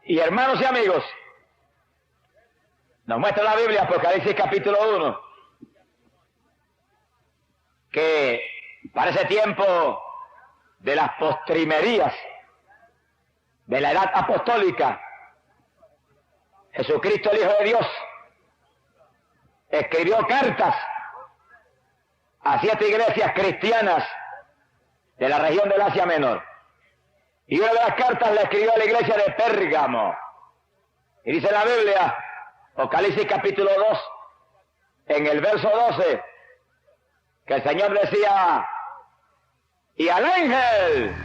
Y hermanos y amigos, nos muestra la Biblia, Apocalipsis capítulo 1, que para ese tiempo de las postrimerías de la edad apostólica, Jesucristo, el Hijo de Dios, escribió cartas a 7 iglesias cristianas de la región del Asia Menor. Y una de las cartas la escribió a la iglesia de Pérgamo. Y dice la Biblia, Apocalipsis capítulo 2, en el verso 12, que el Señor decía: y al ángel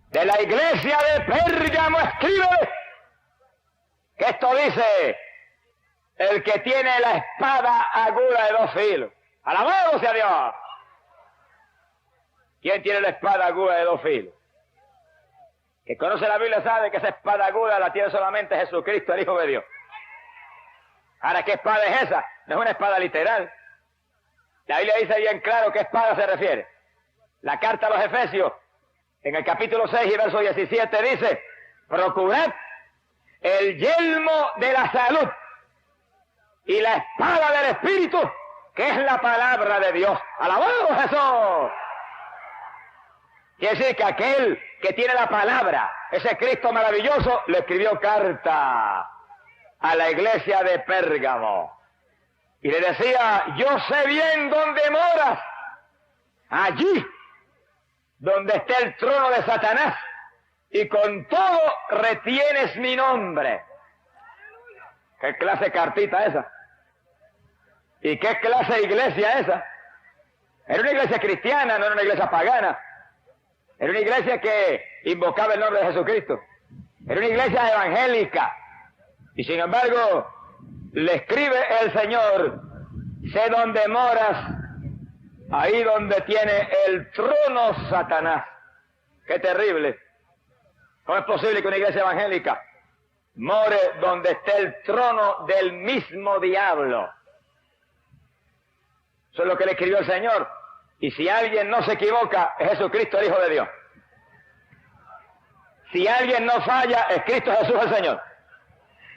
de la iglesia de Pérgamo escribe, que esto dice el que tiene la espada aguda de 2 filos. ¡Alabado sea Dios! ¿Quién tiene la espada aguda de 2 filos? Que conoce la Biblia sabe que esa espada aguda la tiene solamente Jesucristo, el Hijo de Dios. Ahora, ¿qué espada es esa? No es una espada literal. La Biblia dice bien claro qué espada se refiere. La carta a los Efesios, en el capítulo 6 y verso 17, dice: procurad el yelmo de la salud y la espada del Espíritu, que es la palabra de Dios. ¡Alabado Jesús! Quiere decir que aquel que tiene la palabra, ese Cristo maravilloso, le escribió carta a la iglesia de Pérgamo. Y le decía: yo sé bien dónde moras, allí donde está el trono de Satanás, y con todo retienes mi nombre. ¿Qué clase de cartita esa? ¿Y qué clase de iglesia esa? Era una iglesia cristiana, no era una iglesia pagana. Era una iglesia que invocaba el nombre de Jesucristo. Era una iglesia evangélica. Y sin embargo, le escribe el Señor: sé dónde moras, ahí donde tiene el trono Satanás. ¡Qué terrible! ¿Cómo es posible que una iglesia evangélica more donde esté el trono del mismo diablo? Eso es lo que le escribió el Señor. Y si alguien no se equivoca, es Jesucristo, el Hijo de Dios. Si alguien no falla, es Cristo Jesús el Señor.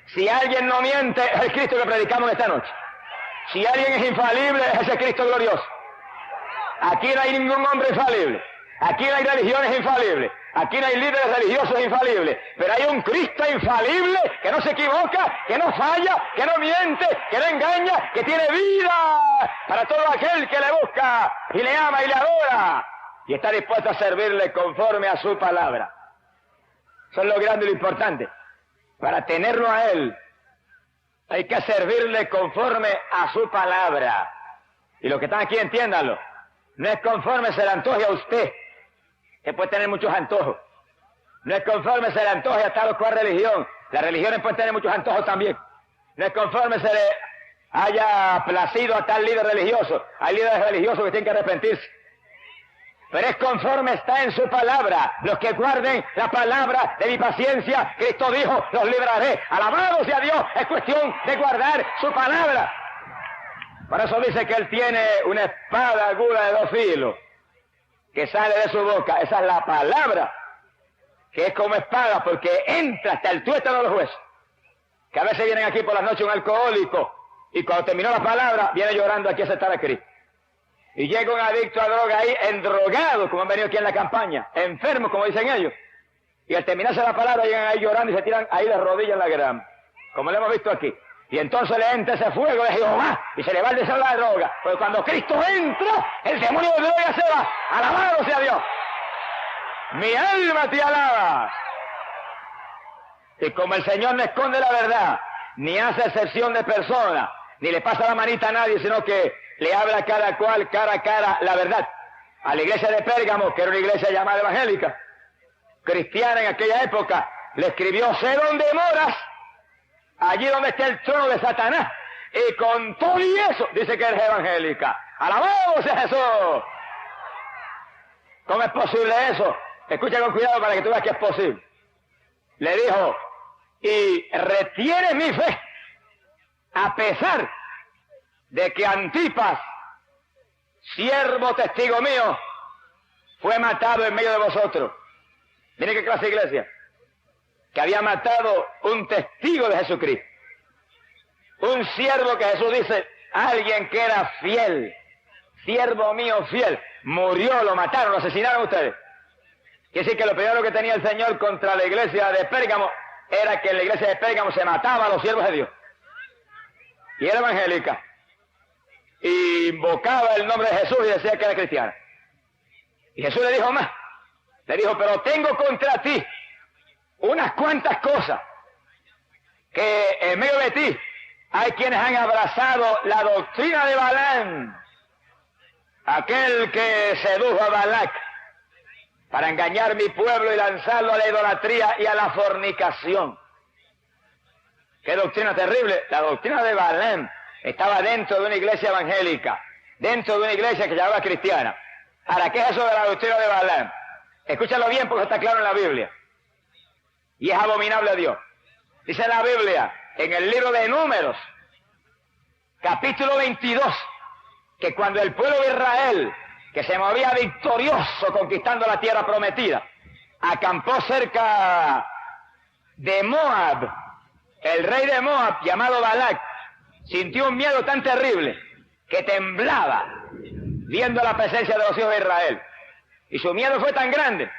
Si alguien no miente, es el Cristo que predicamos esta noche. Si alguien es infalible, es ese Cristo glorioso. Aquí no hay ningún hombre infalible. Aquí no hay religiones infalibles. Aquí no hay líderes religiosos infalibles. Pero hay un Cristo infalible que no se equivoca, que no falla, que no miente, que no engaña, que tiene vida para todo aquel que le busca y le ama y le adora. Y está dispuesto a servirle conforme a su palabra. Eso es lo grande y lo importante. Para tenerlo a Él, hay que servirle conforme a su palabra. Y los que están aquí, entiéndanlo. No es conforme se le antoje a usted, que puede tener muchos antojos. No es conforme se le antoje a tal o cual religión. Las religiones pueden tener muchos antojos también. No es conforme se le haya placido a tal líder religioso. Hay líderes religiosos que tienen que arrepentirse. Pero es conforme está en su palabra. Los que guarden la palabra de mi paciencia, Cristo dijo, los libraré. Alabado sea Dios, es cuestión de guardar su palabra. Por eso dice que Él tiene una espada aguda de 2 filos que sale de su boca. Esa es la palabra, que es como espada, porque entra hasta el tuétano de los huesos. Que a veces vienen aquí por las noches un alcohólico, y cuando terminó la palabra, viene llorando aquí a aceptar a Cristo. Y llega un adicto a droga ahí, endrogado, como han venido aquí en la campaña, enfermo, como dicen ellos. Y al terminarse la palabra, llegan ahí llorando y se tiran ahí de rodillas en la grama, como lo hemos visto aquí. Y entonces le entra ese fuego de Jehová y se le va el deseo de la droga. Porque cuando Cristo entra, el demonio de droga se va. ¡Alabado sea Dios! Mi alma te alaba. Y como el Señor no esconde la verdad, ni hace excepción de persona, ni le pasa la manita a nadie, sino que le habla a cada cual, cara a cara, la verdad. A la iglesia de Pérgamo, que era una iglesia llamada evangélica, cristiana en aquella época, le escribió: sé dónde moras, allí donde está el trono de Satanás. Y con todo y eso, dice que eres evangélica. ¡Alabado sea Jesús! ¿Cómo es posible eso? Escucha con cuidado para que tú veas que es posible. Le dijo: y retiene mi fe, a pesar de que Antipas, siervo testigo mío, fue matado en medio de vosotros. Miren qué clase de iglesia. que había matado un testigo de Jesucristo. Un siervo que Jesús dice, alguien que era fiel, siervo mío fiel, murió, lo mataron, lo asesinaron ustedes. Quiere decir que lo primero que tenía el Señor contra la iglesia de Pérgamo era que en la iglesia de Pérgamo se mataba a los siervos de Dios. Y era evangélica. Y invocaba el nombre de Jesús y decía que era cristiana. Y Jesús le dijo más. Le dijo, pero tengo contra ti unas cuantas cosas, que en medio de ti hay quienes han abrazado la doctrina de Balaam, aquel que sedujo a Balac para engañar mi pueblo y lanzarlo a la idolatría y a la fornicación. ¡Qué doctrina terrible! La doctrina de Balaam estaba dentro de una iglesia evangélica, dentro de una iglesia que se llamaba cristiana. ¿Para qué es eso de la doctrina de Balaam? Escúchalo bien porque está claro en la Biblia. Y es abominable a Dios. Dice la Biblia, en el libro de Números, capítulo 22, que cuando el pueblo de Israel, que se movía victorioso conquistando la tierra prometida, acampó cerca de Moab, el rey de Moab, llamado Balac, sintió un miedo tan terrible que temblaba viendo la presencia de los hijos de Israel. Y su miedo fue tan grande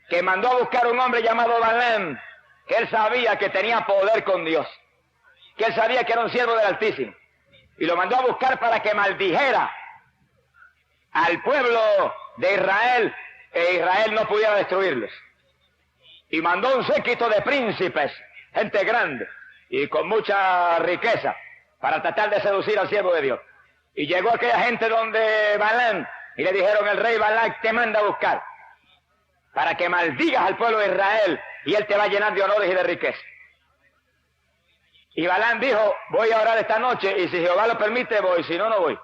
que mandó a buscar un hombre llamado Balaam, que él sabía que tenía poder con Dios, que él sabía que era un siervo del Altísimo, y lo mandó a buscar para que maldijera al pueblo de Israel, e Israel no pudiera destruirlos. Y mandó un séquito de príncipes, gente grande y con mucha riqueza, para tratar de seducir al siervo de Dios. Y llegó aquella gente donde Balaam, y le dijeron, el rey Balac te manda a buscar para que maldigas al pueblo de Israel, y él te va a llenar de honores y de riqueza. Y Balaam dijo, voy a orar esta noche, y si Jehová lo permite voy, si no, no voy.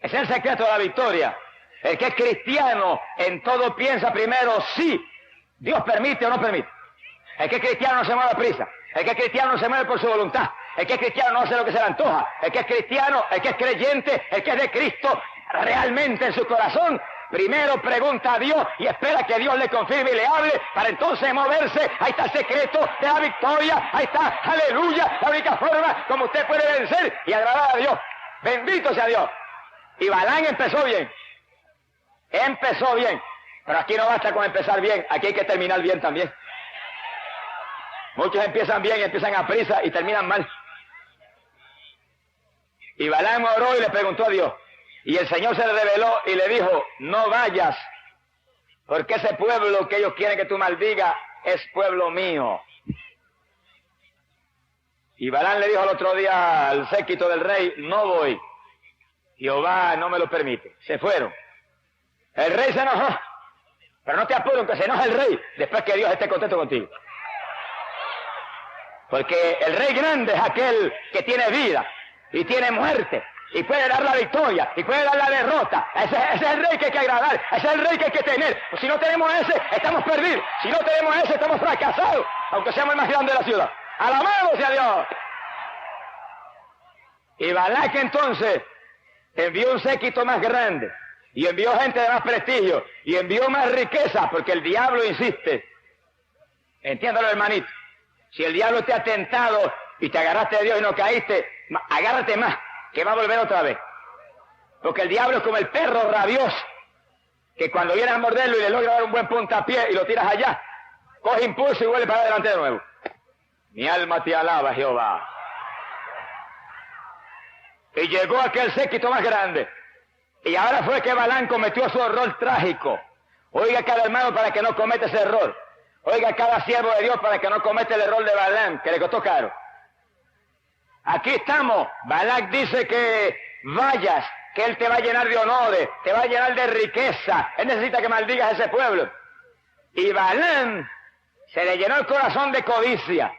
Ese es el secreto de la victoria. El que es cristiano en todo piensa primero si Dios permite o no permite. El que es cristiano no se mueve a prisa. El que es cristiano no se mueve por su voluntad. El que es cristiano no hace lo que se le antoja. El que es cristiano, el que es creyente, el que es de Cristo realmente en su corazón, primero pregunta a Dios y espera que Dios le confirme y le hable para entonces moverse. Ahí está el secreto de la victoria. Ahí está, aleluya, la única forma como usted puede vencer y agradar a Dios. Bendito sea Dios. Y Balaam empezó bien. Empezó bien. Pero aquí no basta con empezar bien, aquí hay que terminar bien también. Muchos empiezan bien y empiezan a prisa y terminan mal. Y Balaam oró y le preguntó a Dios. Y el Señor se le reveló y le dijo, no vayas, porque ese pueblo que ellos quieren que tú maldigas es pueblo mío. Y Balaam le dijo al otro día al séquito del rey, no voy. Jehová no me lo permite. Se fueron. El rey se enojó. Pero no te apures, que se enoja el rey después que Dios esté contento contigo. Porque el rey grande es aquel que tiene vida y tiene muerte y puede dar la victoria y puede dar la derrota. Ese es el rey que hay que agradar, ese es el rey que hay que tener. Pues si no tenemos ese, estamos perdidos. Si no tenemos ese, estamos fracasados, aunque seamos el más grande de la ciudad. ¡Alabado sea Dios! Y Balac entonces envió un séquito más grande y envió gente de más prestigio y envió más riqueza, porque el diablo insiste. Entiéndalo, hermanito. Si el diablo te ha tentado y te agarraste de Dios y no caíste, agárrate más, que va a volver otra vez. Porque el diablo es como el perro rabioso, que cuando vienes a morderlo y le logra dar un buen puntapié y lo tiras allá, coge impulso y vuelve para adelante de nuevo. Mi alma te alaba, Jehová. Y llegó aquel séquito más grande. Y ahora fue que Balaam cometió su error trágico. Oiga cada hermano para que no cometa ese error. Oiga cada siervo de Dios para que no cometa el error de Balaam, que le costó caro. Aquí estamos. Balac dice que vayas, que él te va a llenar de honores, te va a llenar de riqueza. Él necesita que maldigas a ese pueblo. Y Balaam se le llenó el corazón de codicia.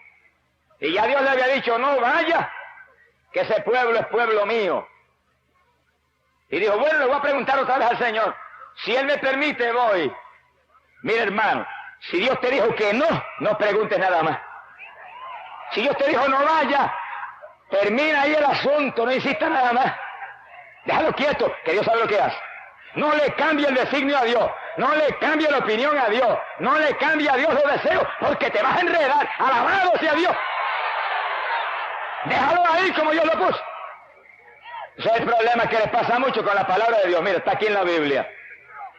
Y ya Dios le había dicho, no vaya, que ese pueblo es pueblo mío. Y dijo, bueno, le voy a preguntar otra vez al Señor. Si Él me permite, voy. Mira, hermano, si Dios te dijo que no, no preguntes nada más. Si Dios te dijo no vaya, termina ahí el asunto, no insistas nada más. Déjalo quieto, que Dios sabe lo que hace. No le cambie el designio a Dios. No le cambie la opinión a Dios. No le cambie a Dios los deseos, porque te vas a enredar. Alabado sea Dios. Déjalo ahí como Dios lo puso. Ese es el problema que les pasa mucho con la palabra de Dios. Mira, está aquí en la Biblia.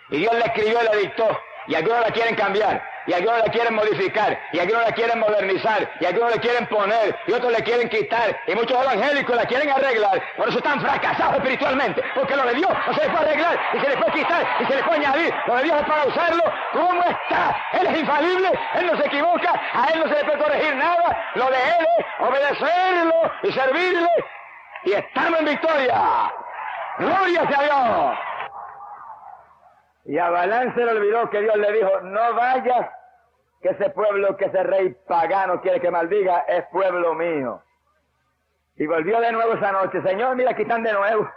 Y Dios la escribió y la dictó. Y algunos la quieren cambiar. Y algunos la quieren modificar. Y algunos la quieren modernizar. Y algunos la quieren poner. Y otros le quieren quitar. Y muchos evangélicos la quieren arreglar. Por eso están fracasados espiritualmente. Porque lo de Dios no se les puede arreglar. Y se les puede quitar. Y se les puede añadir. Lo de Dios es para usarlo como está. Él es infalible. Él no se equivoca. A Él no se le puede corregir nada. Lo de Él es obedecerlo y servirle. Y estamos en victoria. ¡Gloria sea a Dios! Y a Balaam se le olvidó que Dios le dijo, no vayas, que ese pueblo, que ese rey pagano quiere que maldiga, es pueblo mío. Y volvió de nuevo esa noche. Señor, mira, aquí están de nuevo.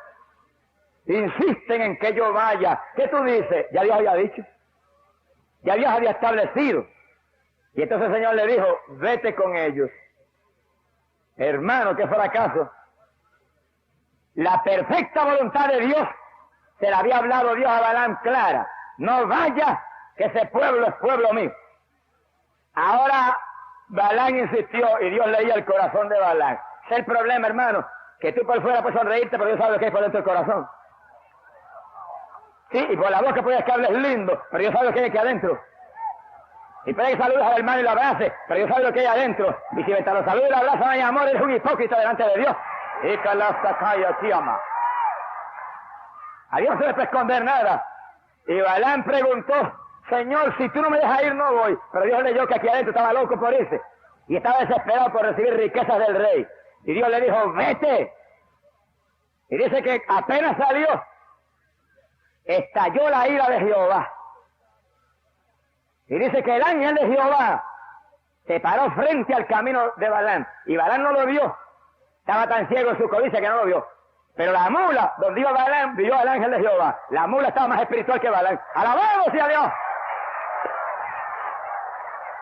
Insisten en que yo vaya. ¿Qué tú dices? Ya Dios había dicho. Ya Dios había establecido. Y entonces el Señor le dijo, vete con ellos. Hermano, qué fracaso. La perfecta voluntad de Dios se la había hablado Dios a Balaam clara. No vaya, que ese pueblo es pueblo mío. Ahora Balaam insistió y Dios leía el corazón de Balaam. Ese es el problema, hermano, que tú por fuera puedes sonreírte, pero Dios sabe lo que hay por dentro del corazón. Sí, y por la boca puedes que hables lindo, pero Dios sabe lo que hay aquí adentro. Y puede que saludes al hermano y lo abraces, pero Dios sabe lo que hay adentro. Y si mientras lo saludas y lo abrazas, no hay amor, eres un hipócrita delante de Dios. Y a Dios no se le puede esconder nada. Y Balaam preguntó, Señor, si tú no me dejas ir, no voy. Pero Dios leyó que aquí adentro estaba loco por irse. Y estaba desesperado por recibir riquezas del rey. Y Dios le dijo, vete. Y dice que apenas salió, estalló la ira de Jehová. Y dice que el ángel de Jehová se paró frente al camino de Balaam. Y Balaam no lo vio. Estaba tan ciego en su codicia que no lo vio. Pero la mula, donde iba Balaam, vio al ángel de Jehová. La mula estaba más espiritual que Balaam. ¡Alabado sea Dios!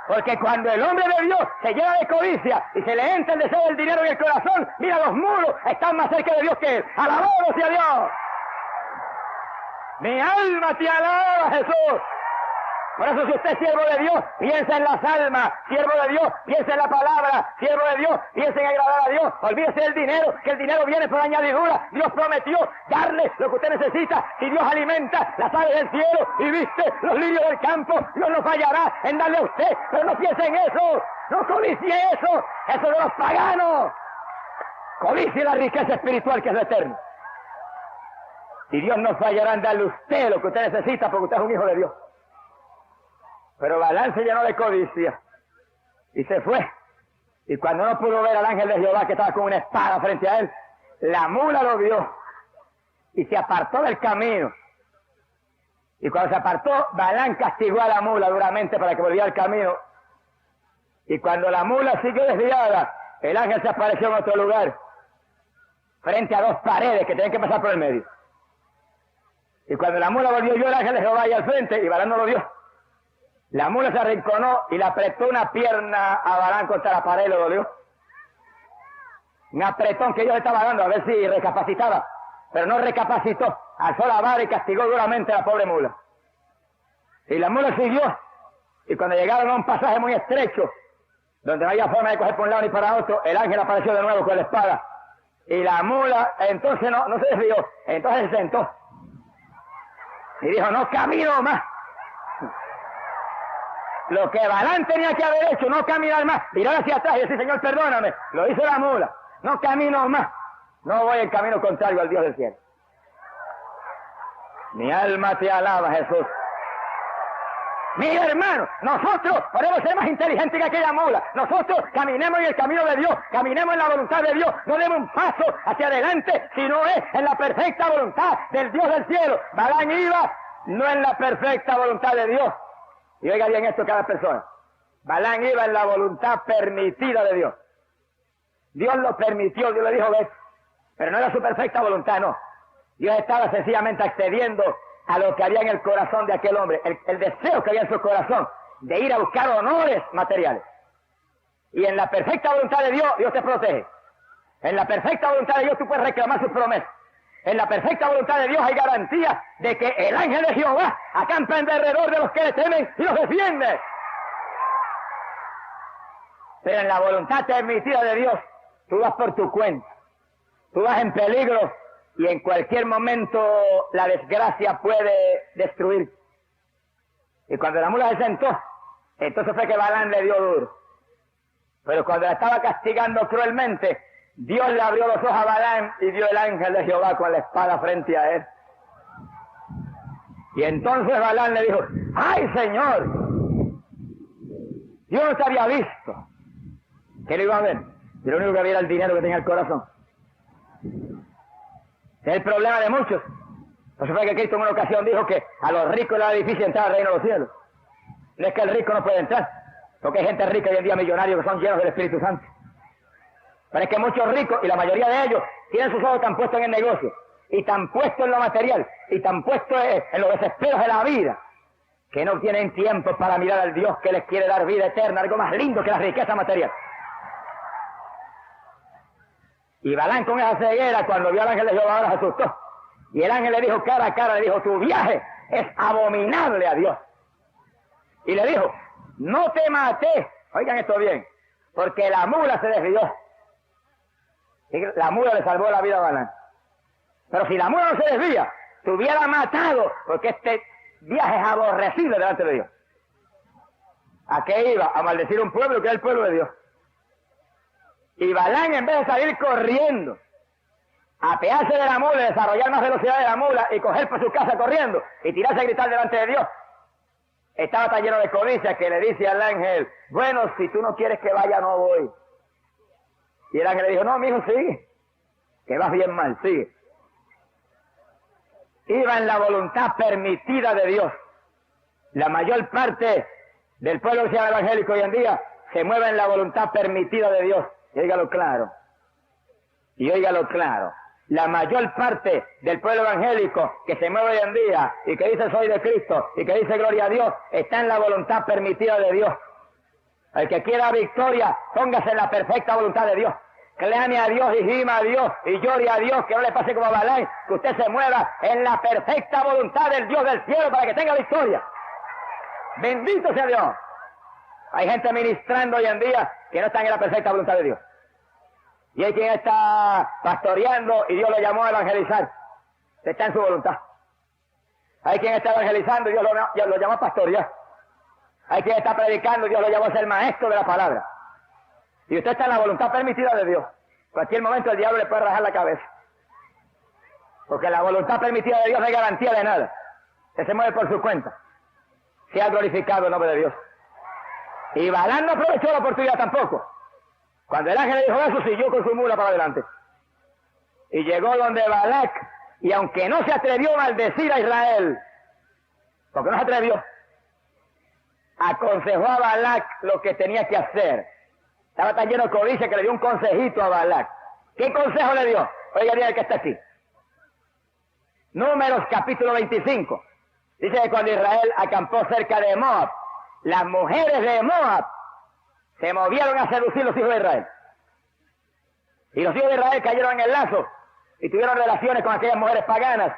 Porque cuando el hombre de Dios se llena de codicia y se le entra el deseo del dinero en el corazón, mira, los mulos están más cerca de Dios que él. ¡Alabado sea Dios! Mi alma te alaba, Jesús. Por eso, si usted es siervo de Dios, piensa en las almas. Siervo de Dios, piensa en la palabra. Siervo de Dios, piensa en agradar a Dios. Olvídese del dinero, que el dinero viene por añadidura. Dios prometió darle lo que usted necesita. Si Dios alimenta las aves del cielo y viste los lirios del campo, Dios no fallará en darle a usted. Pero no piense en eso. No codicie eso. Eso de los paganos. Codicie la riqueza espiritual que es lo eterno. Y Dios no fallará en darle a usted lo que usted necesita porque usted es un hijo de Dios. Pero Balaam se llenó de codicia y se fue. Y cuando no pudo ver al ángel de Jehová que estaba con una espada frente a él, la mula lo vio y se apartó del camino. Y cuando se apartó, Balaam castigó a la mula duramente para que volviera al camino. Y cuando la mula siguió desviada, el ángel se apareció en otro lugar, frente a dos paredes que tenían que pasar por el medio. Y cuando la mula volvió, vio el ángel de Jehová ahí al frente y Balaam no lo vio. La mula se arrinconó y le apretó una pierna a Balaam contra la pared y lo dolió. Un apretón que Dios le estaba dando a ver si recapacitaba. Pero no recapacitó. Alzó la vara y castigó duramente a la pobre mula. Y la mula siguió. Y cuando llegaron a un pasaje muy estrecho, donde no había forma de coger por un lado ni para otro, el ángel apareció de nuevo con la espada. Y la mula entonces no se desvió. Entonces se sentó. Y dijo, no camino más. Lo que Balaam tenía que haber hecho, no caminar más, mirar hacia atrás y decir, Señor, perdóname, lo hizo la mula, no camino más, no voy en camino contrario al Dios del cielo. Mi alma te alaba, Jesús. Mira, hermano, nosotros podemos ser más inteligentes que aquella mula. Nosotros caminemos en el camino de Dios, caminemos en la voluntad de Dios, no demos un paso hacia adelante, sino es en la perfecta voluntad del Dios del cielo. Balaam iba no en la perfecta voluntad de Dios. Y oiga bien esto cada persona. Balaam iba en la voluntad permitida de Dios. Dios lo permitió, Dios le dijo, ves, pero no era su perfecta voluntad, no. Dios estaba sencillamente accediendo a lo que había en el corazón de aquel hombre, el deseo que había en su corazón, de ir a buscar honores materiales. Y en la perfecta voluntad de Dios, Dios te protege. En la perfecta voluntad de Dios tú puedes reclamar sus promesas. en la perfecta voluntad de Dios hay garantía de que el ángel de Jehová acampa en derredor de los que le temen y los defiende. Pero en la voluntad permitida de Dios, tú vas por tu cuenta. Tú vas en peligro y en cualquier momento la desgracia puede destruir. Y cuando la mula se sentó, entonces fue que Balaam le dio duro. Pero cuando la estaba castigando cruelmente, Dios le abrió los ojos a Balaam y dio el ángel de Jehová con la espada frente a él. Y entonces Balaam le dijo, ¡ay, Señor! Yo no te había visto. ¿Qué le iba a ver? Y lo único que había era el dinero que tenía el corazón. Es el problema de muchos. Por eso fue que Cristo en una ocasión dijo que a los ricos les era difícil entrar al reino de los cielos. No es que el rico no puede entrar, porque hay gente rica hoy en día millonarios que son llenos del Espíritu Santo. Pero es que muchos ricos, y la mayoría de ellos, tienen sus ojos tan puestos en el negocio, y tan puestos en lo material, y tan puestos en los desesperos de la vida, que no tienen tiempo para mirar al Dios que les quiere dar vida eterna, algo más lindo que la riqueza material. Y Balaam con esa ceguera, cuando vio al ángel de Jehová, ahora se asustó. Y el ángel le dijo cara a cara, le dijo, tu viaje es abominable a Dios. Y le dijo, no te maté, oigan esto bien, porque la mula se desvió. Y la mula le salvó la vida a Balaam. Pero si la mula no se desvía, te hubiera matado, porque este viaje es aborrecible delante de Dios. ¿A qué iba? A maldecir un pueblo que es el pueblo de Dios. Y Balaam, en vez de salir corriendo, apearse de la mula, desarrollar más velocidad de la mula y coger por su casa corriendo y tirarse a gritar delante de Dios, estaba tan lleno de codicia que le dice al ángel, bueno, si tú no quieres que vaya, no voy. Y el ángel le dijo, no, mijo, sigue, que vas bien mal, sigue. Iba en la voluntad permitida de Dios. La mayor parte del pueblo cristiano evangélico hoy en día se mueve en la voluntad permitida de Dios. Y óigalo claro. Y óigalo claro. La mayor parte del pueblo evangélico que se mueve hoy en día y que dice soy de Cristo y que dice gloria a Dios, está en la voluntad permitida de Dios. El que quiera victoria, póngase en la perfecta voluntad de Dios. Clame a Dios y gima a Dios y llore a Dios, que no le pase como a Balaam, que usted se mueva en la perfecta voluntad del Dios del cielo para que tenga victoria. Bendito sea Dios. Hay gente ministrando hoy en día que no están en la perfecta voluntad de Dios. Y hay quien está pastoreando y Dios lo llamó a evangelizar. Está en su voluntad. Hay quien está evangelizando y Dios lo llamó a pastorear. Hay quien está predicando y Dios lo llamó a ser maestro de la palabra. Y usted está en la voluntad permitida de Dios. En cualquier momento el diablo le puede rajar la cabeza. Porque la voluntad permitida de Dios no hay garantía de nada. Usted se mueve por su cuenta. Sea glorificado el nombre de Dios. Y Balaam no aprovechó la oportunidad tampoco. Cuando el ángel le dijo eso, siguió con su mula para adelante. Y llegó donde Balac, y aunque no se atrevió a maldecir a Israel, porque no se atrevió, aconsejó a Balac lo que tenía que hacer. Estaba tan lleno de codicia que le dio un consejito a Balac. ¿Qué consejo le dio? Oiga bien el que está aquí. Números capítulo 25. Dice que cuando Israel acampó cerca de Moab, las mujeres de Moab se movieron a seducir los hijos de Israel. Y los hijos de Israel cayeron en el lazo y tuvieron relaciones con aquellas mujeres paganas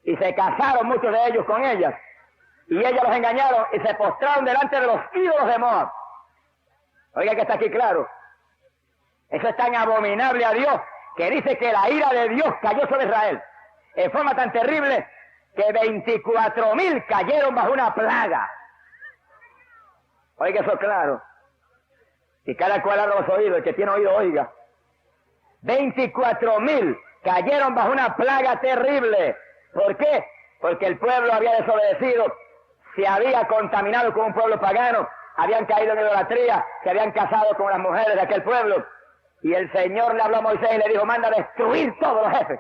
y se casaron muchos de ellos con ellas. Y ellas los engañaron y se postraron delante de los ídolos de Moab. Oiga que está aquí claro. Eso es tan abominable a Dios que dice que la ira de Dios cayó sobre Israel en forma tan terrible que 24,000 cayeron bajo una plaga. Oiga eso es claro. Y cada cual abra los oídos, el que tiene oído oiga. 24,000 cayeron bajo una plaga terrible. ¿Por qué? Porque el pueblo había desobedecido, se había contaminado con un pueblo pagano, habían caído en idolatría, se habían casado con las mujeres de aquel pueblo. Y el Señor le habló a Moisés y le dijo, manda a destruir todos los jefes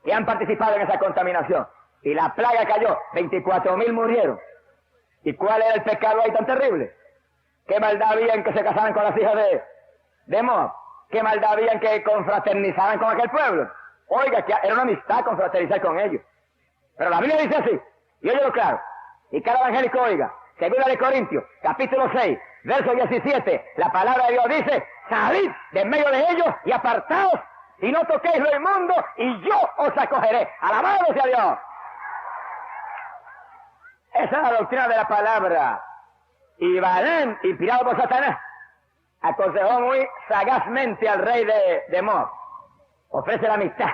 que han participado en esa contaminación. Y la plaga cayó, 24,000 murieron. ¿Y cuál era el pecado ahí tan terrible? ¿Qué maldad había en que se casaran con las hijas de Moab? ¿Qué maldad había en que confraternizaran con aquel pueblo? Oiga, que era una amistad confraternizar con ellos. Pero la Biblia dice así, y óyelo claro, y cada evangélico oiga, segunda de Corintios, capítulo 6, verso 17, la palabra de Dios dice, salid de en medio de ellos y apartaos y no toquéis lo inmundo, y yo os acogeré. ¡Alabado sea Dios! Esa es la doctrina de la palabra. Y Balaam, inspirado por Satanás, aconsejó muy sagazmente al rey de Moab. Ofrece la amistad.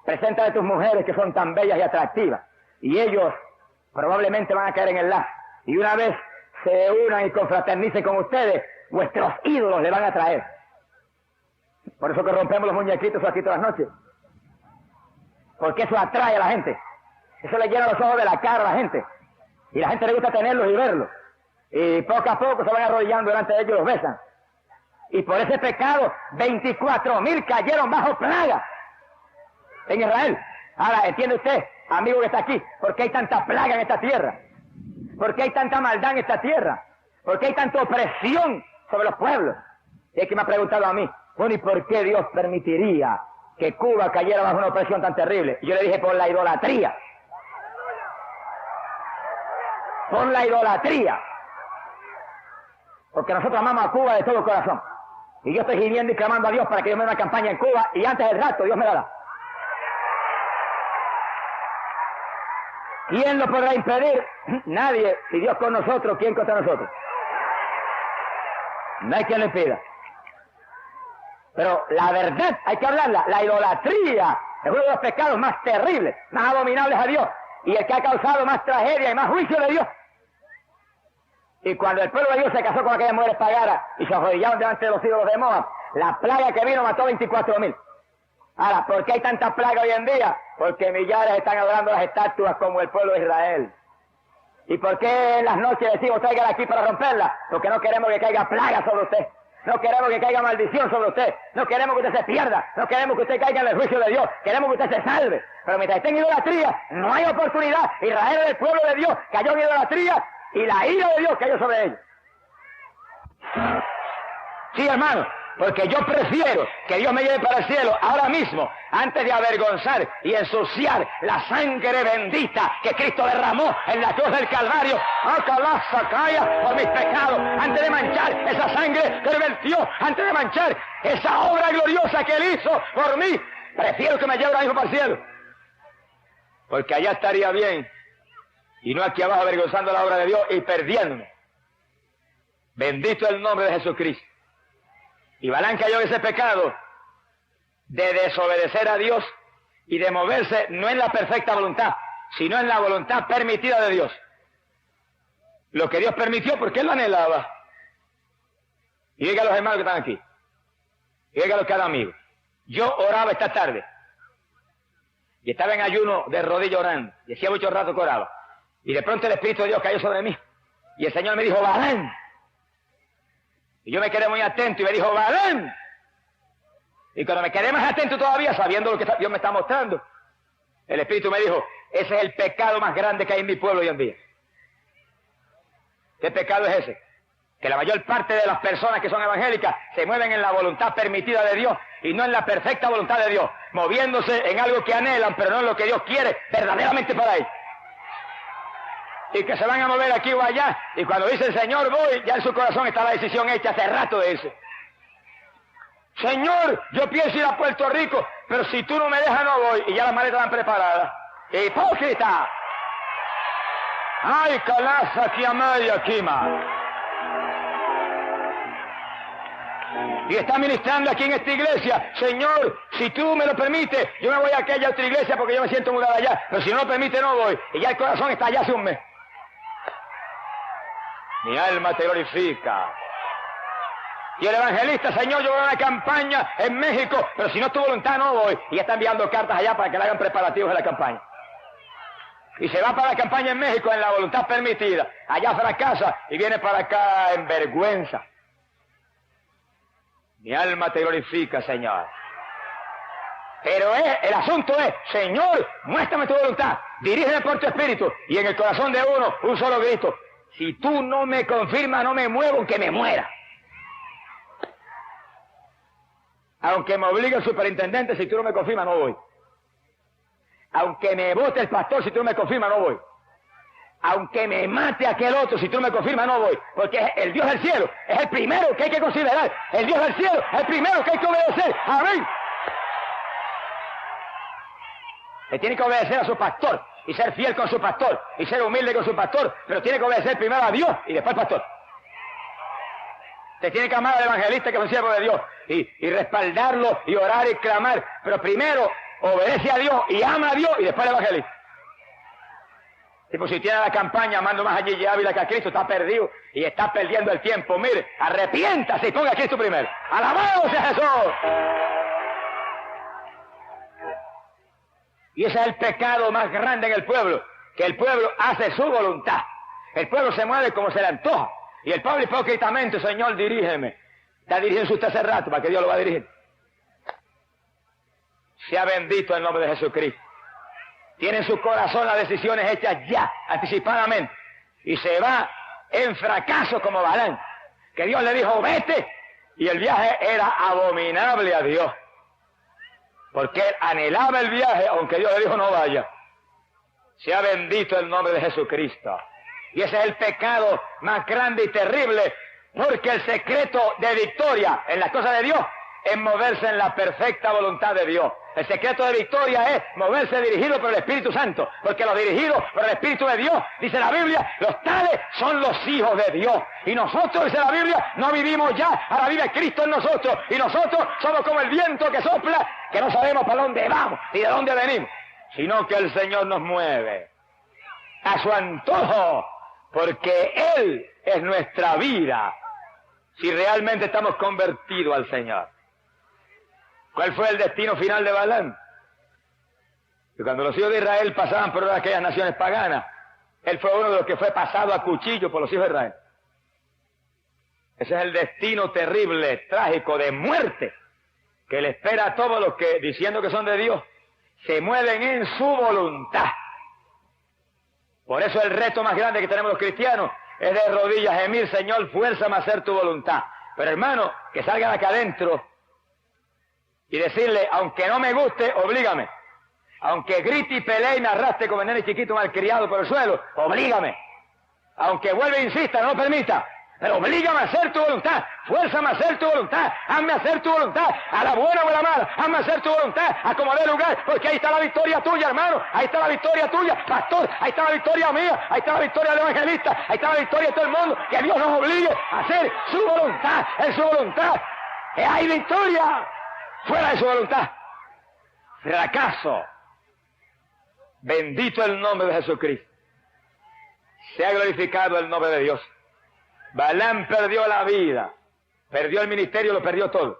Presenta a tus mujeres que son tan bellas y atractivas. Y ellos probablemente van a caer en el lazo. Y una vez se unan y confraternicen con ustedes, vuestros ídolos le van a traer. Por eso que rompemos los muñequitos aquí todas las noches. Porque eso atrae a la gente. Eso le llena los ojos de la cara a la gente. Y la gente le gusta tenerlos y verlos. Y poco a poco se van arrodillando delante de ellos y los besan. Y por ese pecado, 24,000 cayeron bajo plaga en Israel. Ahora, ¿entiende usted, amigo que está aquí, por qué hay tanta plaga en esta tierra? ¿Por qué hay tanta maldad en esta tierra? ¿Por qué hay tanta opresión sobre los pueblos? Y es que me ha preguntado a mí, bueno, ¿y por qué Dios permitiría que Cuba cayera bajo una opresión tan terrible? Y yo le dije, por la idolatría. Por la idolatría. Porque nosotros amamos a Cuba de todo corazón. Y yo estoy gimiendo y clamando a Dios para que Dios me dé una campaña en Cuba, y antes del rato Dios me la da. ¿Quién lo podrá impedir? Nadie. Si Dios con nosotros, ¿quién contra nosotros? No hay quien lo impida. Pero la verdad hay que hablarla. La idolatría es uno de los pecados más terribles, más abominables a Dios, y el que ha causado más tragedia y más juicio de Dios. Y cuando el pueblo de Dios se casó con aquellas mujeres paganas y se arrodillaron delante de los ídolos de Moab, la plaga que vino mató 24,000. Ahora, ¿por qué hay tanta plaga hoy en día? Porque millares están adorando las estatuas como el pueblo de Israel. ¿Y por qué en las noches decimos tráigala aquí para romperla? Porque no queremos que caiga plaga sobre usted. No queremos que caiga maldición sobre usted. No queremos que usted se pierda. No queremos que usted caiga en el juicio de Dios. Queremos que usted se salve. Pero mientras esté en idolatría, no hay oportunidad. Israel es el pueblo de Dios, cayó en idolatría y la ira de Dios cayó sobre ellos. Sí, hermano, porque yo prefiero que Dios me lleve para el cielo ahora mismo, antes de avergonzar y ensuciar la sangre bendita que Cristo derramó en la cruz del Calvario, por mis pecados, antes de manchar esa sangre que Él vertió, antes de manchar esa obra gloriosa que Él hizo por mí. Prefiero que me lleve ahora mismo para el cielo, porque allá estaría bien, y no aquí abajo avergonzando la obra de Dios y perdiéndome. Bendito el nombre de Jesucristo. Y Balaam cayó en ese pecado de desobedecer a Dios y de moverse no en la perfecta voluntad, sino en la voluntad permitida de Dios. Lo que Dios permitió porque Él lo anhelaba. Y diga a los hermanos que están aquí, y diga a los cada amigo, yo oraba esta tarde y estaba en ayuno de rodillas orando, y hacía mucho rato que oraba, y de pronto el Espíritu de Dios cayó sobre mí y el Señor me dijo, Balaam. Y yo me quedé muy atento y me dijo, Balaam. Y cuando me quedé más atento todavía, sabiendo lo que Dios me está mostrando, el Espíritu me dijo, ese es el pecado más grande que hay en mi pueblo hoy en día. ¿Qué pecado es ese? Que la mayor parte de las personas que son evangélicas se mueven en la voluntad permitida de Dios y no en la perfecta voluntad de Dios, moviéndose en algo que anhelan, pero no en lo que Dios quiere verdaderamente para ellos. Y que se van a mover aquí o allá, y cuando dice el Señor voy, ya en su corazón está la decisión hecha hace rato de eso. Señor, yo pienso ir a Puerto Rico, pero si tú no me dejas no voy, y ya las maletas están preparadas. ¡Hipócrita! ¡Ay, calaza, Kiamaya, Kima! Y está ministrando aquí en esta iglesia, Señor, si tú me lo permites, yo me voy a aquella otra iglesia porque yo me siento mudado allá, pero si no lo permite no voy, y ya el corazón está allá hace un mes. Mi alma te glorifica. Y el evangelista, Señor, yo voy a una campaña en México, pero si no es tu voluntad no voy. Y ya está enviando cartas allá para que le hagan preparativos de la campaña. Y se va para la campaña en México en la voluntad permitida. Allá fracasa y viene para acá en vergüenza. Mi alma te glorifica, Señor. Pero el asunto es, Señor, muéstrame tu voluntad, dirígeme por tu espíritu. Y en el corazón de uno, un solo grito. Si tú no me confirmas, no me muevo, aunque me muera. Aunque me obligue el superintendente, si tú no me confirmas, no voy. Aunque me vote el pastor, si tú no me confirmas, no voy. Aunque me mate aquel otro, si tú no me confirmas, no voy. Porque el Dios del cielo es el primero que hay que considerar. El Dios del cielo es el primero que hay que obedecer. Amén. Le tiene que obedecer a su pastor y ser fiel con su pastor y ser humilde con su pastor, pero tiene que obedecer primero a Dios y después al pastor. Te tiene que amar al evangelista que es un siervo de Dios y respaldarlo y orar y clamar, pero primero obedece a Dios y ama a Dios y después al evangelista. Tipo, si tiene la campaña amando más a Gigi Ávila que a Cristo, está perdido y está perdiendo el tiempo. Mire, arrepiéntase y ponga a Cristo primero. ¡Alabado sea Jesús! Y ese es el pecado más grande en el pueblo, que el pueblo hace su voluntad. El pueblo se mueve como se le antoja. Y el pueblo hipócritamente, Señor, dirígeme. Está dirigiendo usted hace rato, ¿para que Dios lo va a dirigir? Sea bendito el nombre de Jesucristo. Tiene en su corazón las decisiones hechas ya, anticipadamente. Y se va en fracaso como Balán, que Dios le dijo, vete. Y el viaje era abominable a Dios. Porque él anhelaba el viaje, aunque Dios le dijo, no vaya. Sea bendito el nombre de Jesucristo. Y ese es el pecado más grande y terrible, porque el secreto de victoria en las cosas de Dios es moverse en la perfecta voluntad de Dios. El secreto de victoria es moverse dirigido por el Espíritu Santo, porque los dirigidos por el Espíritu de Dios, dice la Biblia, los tales son los hijos de Dios. Y nosotros, dice la Biblia, no vivimos ya, ahora vive Cristo en nosotros. Y nosotros somos como el viento que sopla, que no sabemos para dónde vamos ni de dónde venimos, sino que el Señor nos mueve a su antojo, porque Él es nuestra vida, si realmente estamos convertidos al Señor. ¿Cuál fue el destino final de Balaam? Que cuando los hijos de Israel pasaban por aquellas naciones paganas, él fue uno de los que fue pasado a cuchillo por los hijos de Israel. Ese es el destino terrible, trágico, de muerte, que le espera a todos los que, diciendo que son de Dios, se mueven en su voluntad. Por eso el reto más grande que tenemos los cristianos es de rodillas gemir, Señor, fuérzame a hacer tu voluntad. Pero hermano, que salgan acá adentro y decirle, aunque no me guste, oblígame. Aunque grite y pelee y me arrastre como nene chiquito malcriado por el suelo, oblígame. Aunque vuelva e insista, no lo permita. Pero oblígame a hacer tu voluntad, fuérzame a hacer tu voluntad, hazme hacer tu voluntad, a la buena o a la mala, hazme hacer tu voluntad, a como dé lugar, porque ahí está la victoria tuya, hermano, ahí está la victoria tuya, pastor, ahí está la victoria mía, ahí está la victoria del evangelista, ahí está la victoria de todo el mundo, que Dios nos obligue a hacer su voluntad, en su voluntad, hay victoria, fuera de su voluntad, fracaso. Bendito el nombre de Jesucristo, sea glorificado el nombre de Dios. Balaam perdió la vida, perdió el ministerio, lo perdió todo.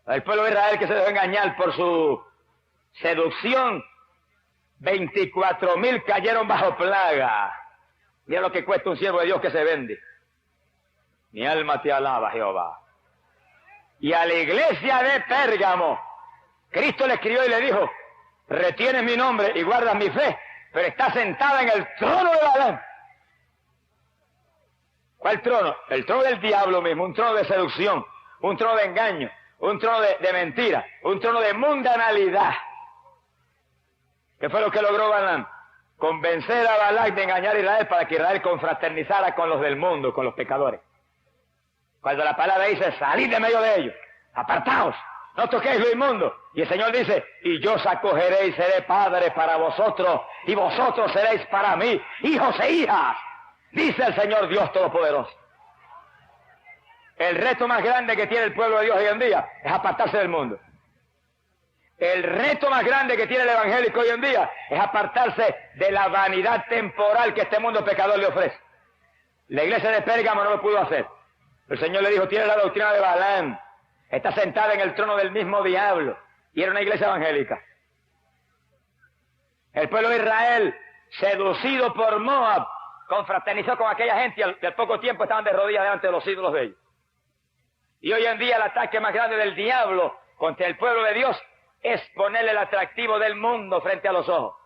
El pueblo de Israel que se dejó engañar por su seducción, 24,000 cayeron bajo plaga. Mira lo que cuesta un siervo de Dios que se vende. Mi alma te alaba, Jehová. Y a la iglesia de Pérgamo, Cristo le escribió y le dijo, retienes mi nombre y guardas mi fe, pero está sentada en el trono de Balaam. ¿Cuál trono? El trono del diablo mismo, un trono de seducción, un trono de engaño, un trono de mentira, un trono de mundanalidad. ¿Qué fue lo que logró Balaam? Convencer a Balac de engañar a Israel para que Israel confraternizara con los del mundo, con los pecadores. Cuando la palabra dice, salid de medio de ellos, apartaos, no toquéis lo inmundo. Y el Señor dice, y yo os acogeré y seré padre para vosotros, y vosotros seréis para mí, hijos e hijas. Dice el Señor Dios Todopoderoso. El reto más grande que tiene el pueblo de Dios hoy en día es apartarse del mundo. El reto más grande que tiene el evangélico hoy en día es apartarse de la vanidad temporal que este mundo pecador le ofrece. La iglesia de Pérgamo no lo pudo hacer. El Señor le dijo, tiene la doctrina de Balaam, está sentada en el trono del mismo diablo, y era una iglesia evangélica. El pueblo de Israel, seducido por Moab, confraternizó con aquella gente y al poco tiempo estaban de rodillas delante de los ídolos de ellos. Y hoy en día el ataque más grande del diablo contra el pueblo de Dios es ponerle el atractivo del mundo frente a los ojos.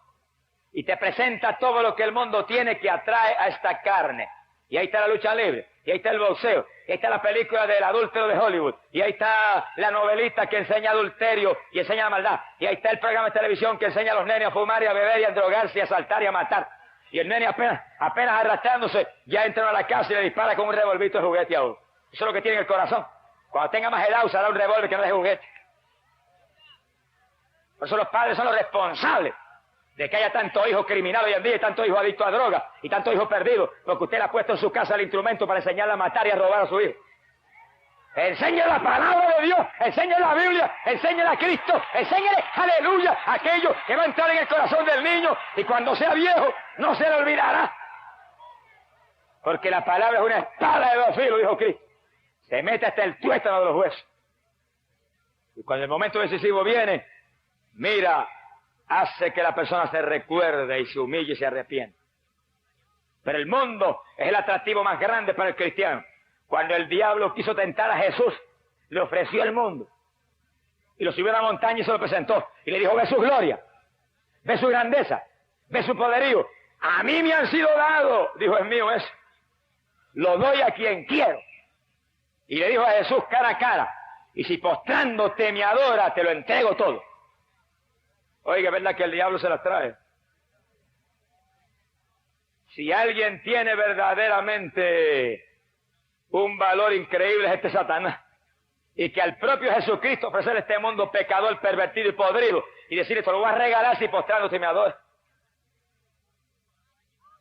Y te presenta todo lo que el mundo tiene que atrae a esta carne. Y ahí está la lucha libre, y ahí está el boxeo, y ahí está la película del adúltero de Hollywood, y ahí está la novelista que enseña adulterio y enseña la maldad, y ahí está el programa de televisión que enseña a los nenes a fumar y a beber y a drogarse y a asaltar y a matar. Y el nene apenas arrastrándose, ya entra a la casa y le dispara con un revolvito de juguete a uno. Eso es lo que tiene en el corazón. Cuando tenga más edad usará un revólver que no es de juguete. Por eso los padres son los responsables de que haya tanto hijo criminal hoy en día y tanto hijo adicto a drogas y tanto hijo perdido, porque usted le ha puesto en su casa el instrumento para enseñarle a matar y a robar a su hijo. Enséñale la palabra de Dios, enséñale la Biblia, enséñale a Cristo, enséñale, aleluya, aquello que va a entrar en el corazón del niño y cuando sea viejo no se le olvidará. Porque la palabra es una espada de dos filos, dijo Cristo. Se mete hasta el tuétano de los huesos. Y cuando el momento decisivo viene, mira, hace que la persona se recuerde y se humille y se arrepienta. Pero el mundo es el atractivo más grande para el cristiano. Cuando el diablo quiso tentar a Jesús, le ofreció el mundo. Y lo subió a la montaña y se lo presentó. Y le dijo, ve su gloria, ve su grandeza, ve su poderío. A mí me han sido dados, dijo, es mío eso. Lo doy a quien quiero. Y le dijo a Jesús cara a cara, y si postrándote me adora, te lo entrego todo. Oiga, ¿es verdad que el diablo se las trae? Si alguien tiene verdaderamente un valor increíble es este Satanás. Y que al propio Jesucristo ofrecerle este mundo pecador, pervertido y podrido, y decirle, te lo voy a regalar si postrándote me adoras.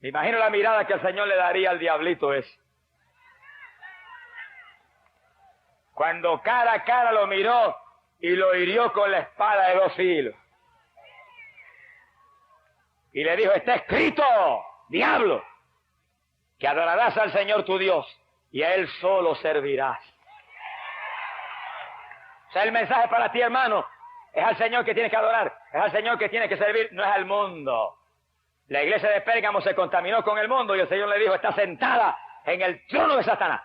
Me imagino la mirada que el Señor le daría al diablito ese. Cuando cara a cara lo miró y lo hirió con la espada de dos filos. Y le dijo, está escrito, diablo, que adorarás al Señor tu Dios y a Él solo servirás. O sea, el mensaje para ti, hermano, es al Señor que tienes que adorar, es al Señor que tienes que servir, no es al mundo. La iglesia de Pérgamo se contaminó con el mundo y el Señor le dijo, está sentada en el trono de Satanás.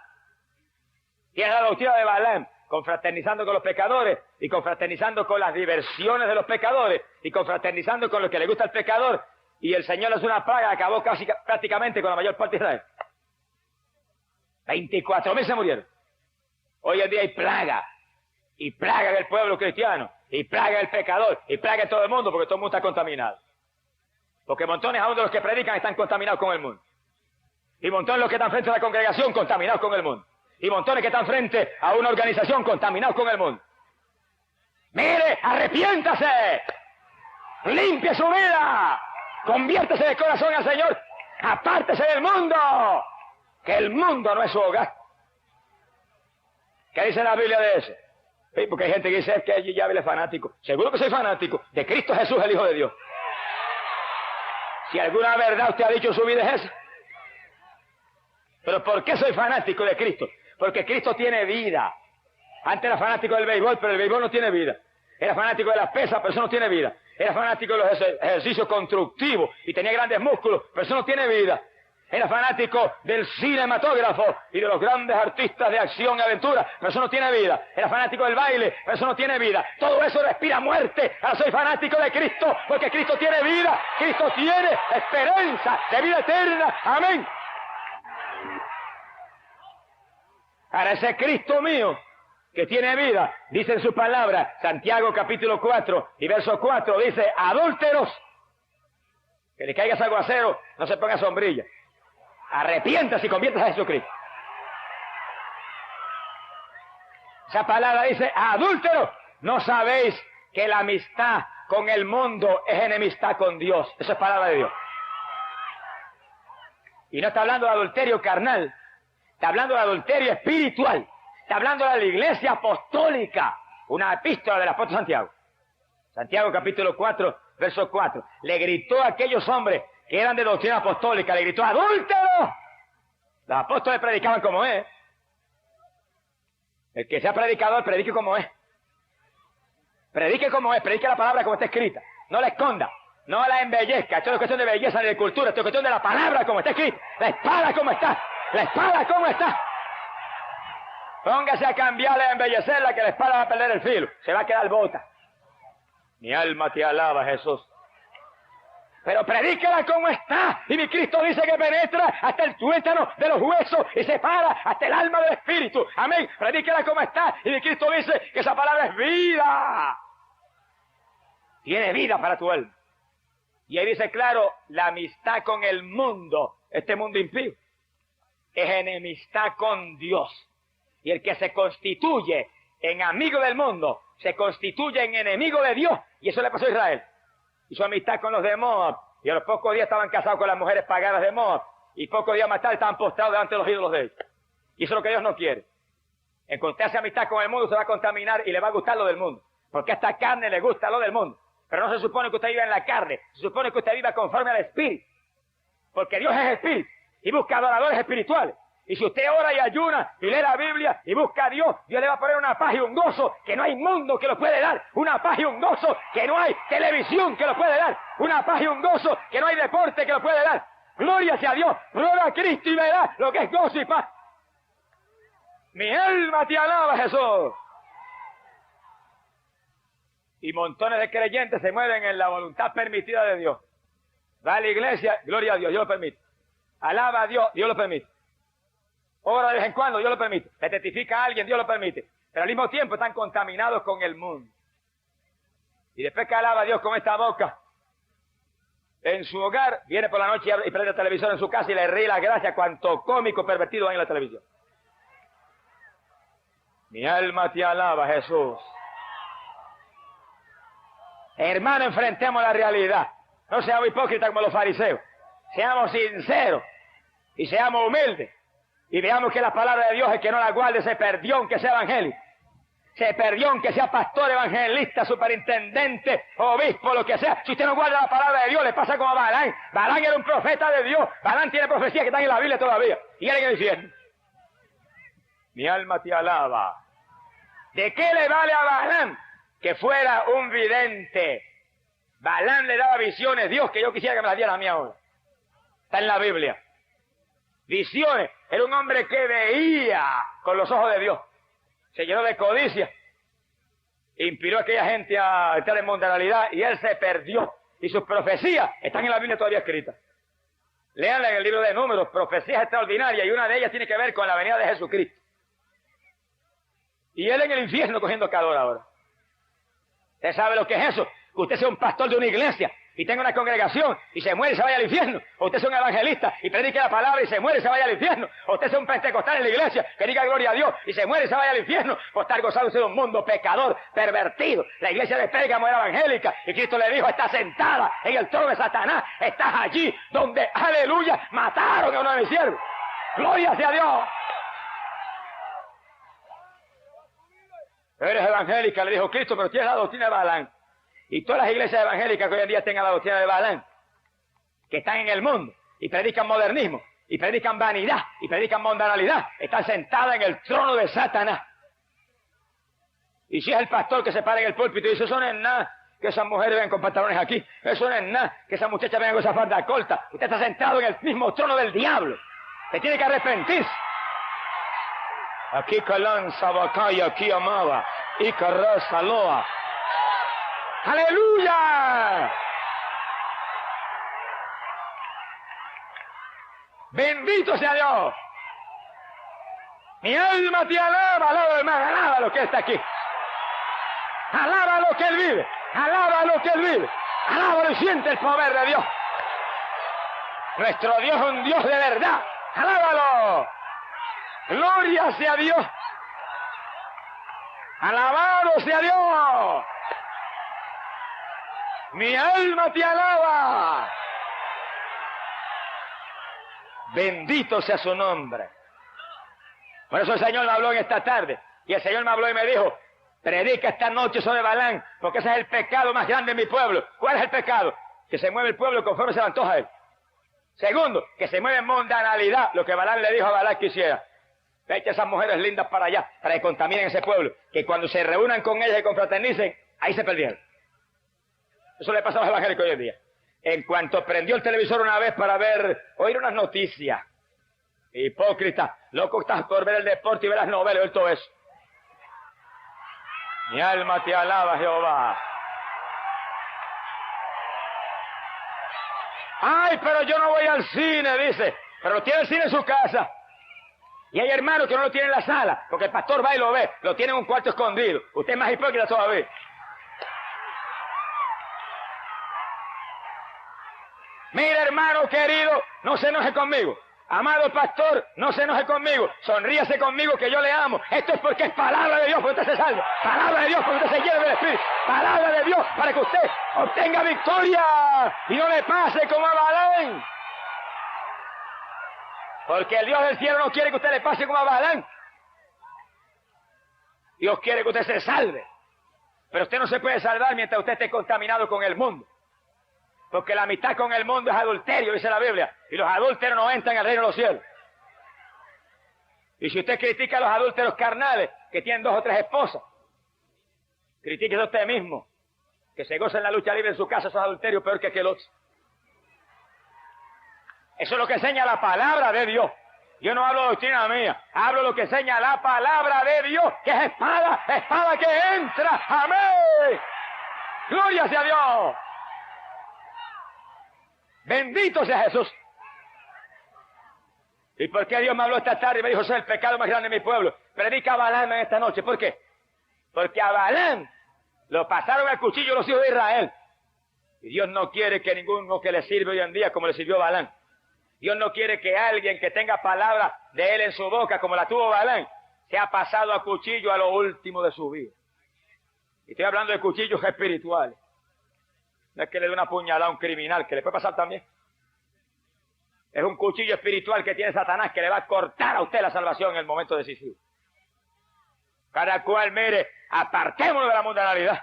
Tiene la doctrina de Balaam, confraternizando con los pecadores y confraternizando con las diversiones de los pecadores y confraternizando con lo que le gusta al pecador. Y el Señor es una plaga, acabó casi prácticamente con la mayor parte de Israel. 24.000 se murieron. Hoy en día hay plaga, y plaga en el pueblo cristiano, y plaga en el pecador, y plaga en todo el mundo, porque todo el mundo está contaminado. Porque montones aún de los que predican están contaminados con el mundo. Y montones de los que están frente a la congregación contaminados con el mundo. Y montones que están frente a una organización contaminados con el mundo. Mire, arrepiéntase, limpie su vida, conviértese de corazón al Señor, apártese del mundo, que el mundo no es su hogar. ¿Qué dice la Biblia de eso? Sí, porque hay gente que dice, es que allí ya es fanático. Seguro que soy fanático de Cristo Jesús, el Hijo de Dios. Si alguna verdad usted ha dicho en su vida es esa. ¿Pero por qué soy fanático de Cristo? Porque Cristo tiene vida. Antes era fanático del béisbol, pero el béisbol no tiene vida. Era fanático de las pesas, pero eso no tiene vida. Era fanático de los ejercicios constructivos y tenía grandes músculos, pero eso no tiene vida. Era fanático del cinematógrafo y de los grandes artistas de acción y aventura, pero eso no tiene vida. Era fanático del baile, pero eso no tiene vida. Todo eso respira muerte. Ahora soy fanático de Cristo, porque Cristo tiene vida. Cristo tiene esperanza de vida eterna. Amén. Ahora ese Cristo mío, que tiene vida, dice en su palabra, Santiago capítulo 4 y verso 4, dice, adúlteros, que le caiga ese aguacero, no se ponga sombrilla. Arrepiéntase y conviértase a Jesucristo. Esa palabra dice, adúlteros, ¿no sabéis que la amistad con el mundo es enemistad con Dios? Esa es palabra de Dios. Y no está hablando de adulterio carnal, está hablando de adulterio espiritual, está hablando de la iglesia apostólica, una epístola del apóstol Santiago. Santiago capítulo 4, verso 4. Le gritó a aquellos hombres que eran de doctrina apostólica, le gritó, ¡adúlteros! Los apóstoles predicaban como es. El que sea predicador, predique como es. Predique como es, predique la palabra como está escrita. No la esconda, no la embellezca. Esto no es cuestión de belleza ni de cultura, esto es cuestión de la palabra como está escrita. La espada como está, la espada como está. Póngase a cambiarla y a embellecerla, que la espada va a perder el filo, se va a quedar bota. Mi alma te alaba, Jesús. Pero predíquela como está. Y mi Cristo dice que penetra hasta el tuétano de los huesos y separa hasta el alma del espíritu. Amén. Predíquela como está. Y mi Cristo dice que esa palabra es vida. Tiene vida para tu alma. Y ahí dice claro, la amistad con el mundo, este mundo impío, es enemistad con Dios. Y el que se constituye en amigo del mundo se constituyen enemigos de Dios. Y eso le pasó a Israel. Hizo amistad con los de Moab. Y a los pocos días estaban casados con las mujeres paganas de Moab. Y pocos días más tarde estaban postrados delante de los ídolos de ellos. Y eso es lo que Dios no quiere. En cuanto usted hace amistad con el mundo, se va a contaminar y le va a gustar lo del mundo. Porque a esta carne le gusta lo del mundo. Pero no se supone que usted viva en la carne. Se supone que usted viva conforme al Espíritu. Porque Dios es Espíritu. Y busca adoradores espirituales. Y si usted ora y ayuna y lee la Biblia y busca a Dios, Dios le va a poner una paz y un gozo que no hay mundo que lo puede dar. Una paz y un gozo que no hay televisión que lo puede dar. Una paz y un gozo que no hay deporte que lo puede dar. Gloria sea a Dios. Prueba a Cristo y verá lo que es gozo y paz. Mi alma te alaba, Jesús. Y montones de creyentes se mueven en la voluntad permitida de Dios. Va a la iglesia, gloria a Dios, Dios lo permite. Alaba a Dios, Dios lo permite. Ora de vez en cuando, Dios lo permite. Le testifica a alguien, Dios lo permite. Pero al mismo tiempo están contaminados con el mundo. Y después que alaba a Dios con esta boca, en su hogar, viene por la noche y prende el televisor en su casa y le ríe la gracia cuanto cómico pervertido hay en la televisión. Mi alma te alaba, Jesús. Hermano, enfrentemos la realidad. No seamos hipócritas como los fariseos. Seamos sinceros y seamos humildes. Y veamos que la palabra de Dios, el que no la guarde, se perdió aunque sea evangélico. Se perdió aunque sea pastor, evangelista, superintendente, obispo, lo que sea. Si usted no guarda la palabra de Dios, le pasa como a Balán. Balán era un profeta de Dios. Balán tiene profecías que están en la Biblia todavía. Y él en el infierno. Mi alma te alaba. ¿De qué le vale a Balán que fuera un vidente? Balán le daba visiones. Dios, que yo quisiera que me las diera a mí ahora. Está en la Biblia. Visiones. Era un hombre que veía con los ojos de Dios. Se llenó de codicia. Inspiró a aquella gente a estar en mundanalidad y él se perdió. Y sus profecías están en la Biblia todavía escritas. Léanla en el libro de Números, profecías extraordinarias, y una de ellas tiene que ver con la venida de Jesucristo. Y él en el infierno cogiendo calor ahora. ¿Usted sabe lo que es eso? Que usted sea un pastor de una iglesia y tenga una congregación y se muere y se vaya al infierno. O usted sea un evangelista y predique la palabra y se muere y se vaya al infierno. O usted sea un pentecostal en la iglesia que diga gloria a Dios y se muere y se vaya al infierno por estar gozándose de un mundo pecador, pervertido. La iglesia de Pérgamo era evangélica y Cristo le dijo: está sentada en el trono de Satanás. Estás allí donde, aleluya, mataron a uno de mis siervos. Gloria sea a Dios. Eres evangélica, le dijo Cristo, pero tienes la doctrina de Balán. Y todas las iglesias evangélicas que hoy en día tengan la doctrina de Balán, que están en el mundo y predican modernismo, y predican vanidad, y predican mundanalidad, están sentadas en el trono de Satanás. Y si es el pastor que se para en el púlpito y dice: eso no es nada que esas mujeres vengan con pantalones aquí, eso no es nada que esas muchachas vengan con esa falda corta. Usted está sentado en el mismo trono del diablo. Usted tiene que arrepentirse. Aquí Calán, Sabacay, aquí Amaba, y Carraza, Loa. ¡Aleluya! ¡Bendito sea Dios! Mi alma te alaba, alaba, hermano, alaba lo que está aquí. Alaba lo que Él vive, alaba lo que Él vive. Alaba y siente el poder de Dios. Nuestro Dios es un Dios de verdad. ¡Alábalo! ¡Gloria sea Dios! ¡Alabado sea Dios! ¡Mi alma te alaba! Bendito sea su nombre. Por eso el Señor me habló en esta tarde. Y el Señor me habló y me dijo: predica esta noche sobre Balán, porque ese es el pecado más grande en mi pueblo. ¿Cuál es el pecado? Que se mueve el pueblo conforme se le antoja a él. Segundo, que se mueve en mundanalidad, lo que Balán le dijo a Balán que hiciera. Echa a esas mujeres lindas para allá, para que contaminen ese pueblo, que cuando se reúnan con ellas y confraternicen, ahí se perdieron. Eso le pasa a los evangélicos hoy en día. En cuanto prendió el televisor una vez para oír unas noticias, hipócrita, loco estás por ver el deporte y ver las novelas y todo eso. Mi alma te alaba, Jehová. Ay, pero yo no voy al cine, dice. Pero tiene el cine en su casa. Y hay hermanos que no lo tienen en la sala, porque el pastor va y lo ve, lo tiene en un cuarto escondido. Usted es más hipócrita todavía. Mira, hermano querido, no se enoje conmigo. Amado pastor, no se enoje conmigo, sonríase conmigo que yo le amo. Esto es porque es palabra de Dios porque usted se salve, palabra de Dios porque usted se lleve del Espíritu, palabra de Dios para que usted obtenga victoria y no le pase como a Balaam. Porque el Dios del cielo no quiere que usted le pase como a Balaam. Dios quiere que usted se salve. Pero usted no se puede salvar mientras usted esté contaminado con el mundo. Porque la amistad con el mundo es adulterio, dice la Biblia. Y los adúlteros no entran al reino de los cielos. Y si usted critica a los adúlteros carnales, que tienen 2 o 3 esposas, critíquese a usted mismo. Que se goza en la lucha libre en su casa, esos adulterios peor que aquel otro. Eso es lo que enseña la palabra de Dios. Yo no hablo de doctrina mía, hablo de lo que enseña la palabra de Dios, que es espada, espada que entra. ¡Amén! ¡Gloria sea a Dios! Bendito sea Jesús. ¿Y por qué Dios me habló esta tarde y me dijo, soy el pecado más grande de mi pueblo? Predica a Balaam en esta noche. ¿Por qué? Porque a Balaam lo pasaron al cuchillo los hijos de Israel. Y Dios no quiere que ninguno que le sirve hoy en día como le sirvió Balaam. Dios no quiere que alguien que tenga palabra de él en su boca, como la tuvo Balaam, sea pasado a cuchillo a lo último de su vida. Y estoy hablando de cuchillos espirituales. No es que le dé una puñalada a un criminal, que le puede pasar también. Es un cuchillo espiritual que tiene Satanás que le va a cortar a usted la salvación en el momento decisivo. Cada cual, mire, apartémonos de la mundanalidad.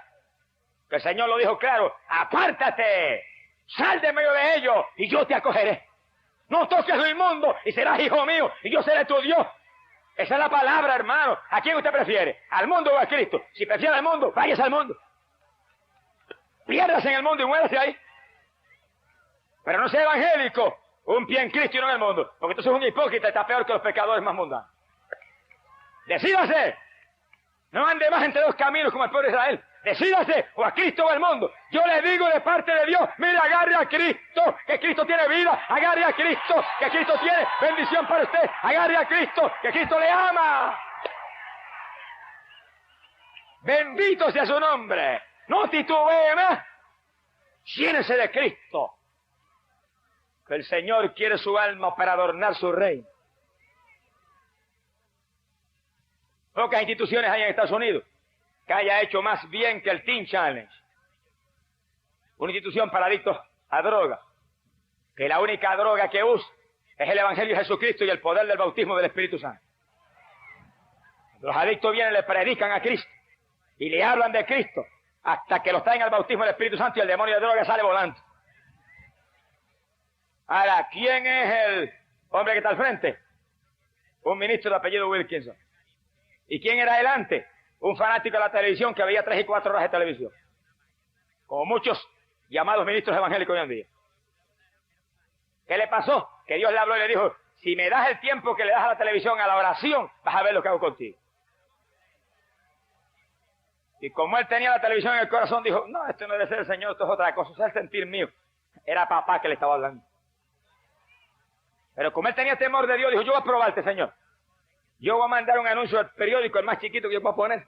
Que el Señor lo dijo claro, apártate, sal de medio de ellos y yo te acogeré. No toques lo inmundo y serás hijo mío y yo seré tu Dios. Esa es la palabra, hermano. ¿A quién usted prefiere? ¿Al mundo o a Cristo? Si prefiere al mundo, váyase al mundo. Piérdase en el mundo y muérase ahí. Pero no sea evangélico, un pie en Cristo y no en el mundo. Porque entonces es un hipócrita, está peor que los pecadores más mundanos. Decídase. No ande más entre 2 caminos como el pueblo de Israel. Decídase, o a Cristo o al mundo. Yo le digo de parte de Dios, mire, agarre a Cristo, que Cristo tiene vida. Agarre a Cristo, que Cristo tiene bendición para usted. Agarre a Cristo, que Cristo le ama. Bendito sea su nombre. No titubee más. Llénese de Cristo. Que el Señor quiere su alma para adornar su reino. Pocas instituciones hay en Estados Unidos que haya hecho más bien que el Teen Challenge. Una institución para adictos a droga. Que la única droga que usa es el Evangelio de Jesucristo y el poder del bautismo del Espíritu Santo. Los adictos vienen, le predican a Cristo y le hablan de Cristo hasta que los traen al bautismo del Espíritu Santo y el demonio de droga sale volando. Ahora, ¿quién es el hombre que está al frente? Un ministro de apellido Wilkinson. ¿Y quién era él antes? Un fanático de la televisión que veía 3 y 4 horas de televisión. Como muchos llamados ministros evangélicos hoy en día. ¿Qué le pasó? Que Dios le habló y le dijo, si me das el tiempo que le das a la televisión, a la oración, vas a ver lo que hago contigo. Y como él tenía la televisión en el corazón, dijo, no, esto no debe ser el Señor, esto es otra cosa, eso es el sentir mío. Era papá que le estaba hablando. Pero como él tenía temor de Dios, dijo, yo voy a probarte, Señor. Yo voy a mandar un anuncio al periódico, el más chiquito que yo puedo poner.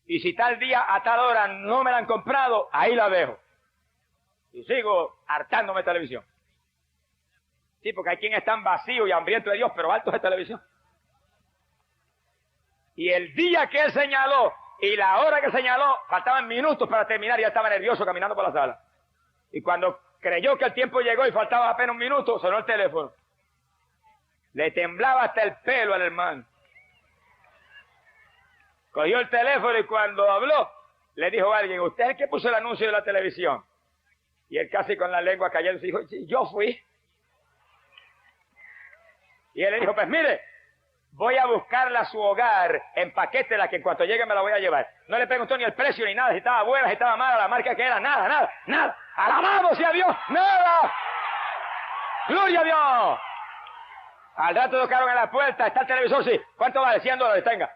Y si tal día, a tal hora, no me la han comprado, ahí la dejo. Y sigo hartándome de televisión. Sí, porque hay quienes están vacíos y hambrientos de Dios, pero altos de televisión. Y el día que él señaló, y la hora que señaló, faltaban minutos para terminar, y ya estaba nervioso caminando por la sala. Y cuando creyó que el tiempo llegó y faltaba apenas un minuto, sonó el teléfono. Le temblaba hasta el pelo al hermano. Cogió el teléfono y cuando habló, le dijo a alguien, ¿usted es el que puso el anuncio de la televisión? Y él casi con la lengua cayendo dijo, sí, yo fui. Y él le dijo, pues mire, voy a buscarla a su hogar en paquete, que en cuanto llegue me la voy a llevar. No le preguntó ni el precio ni nada, si estaba buena, si estaba mala, la marca que era, nada. ¡Alabado sea Dios! ¡Nada! ¡Gloria a Dios! Al rato tocaron en la puerta, está el televisor, sí. ¿Cuánto vale? $100, tenga.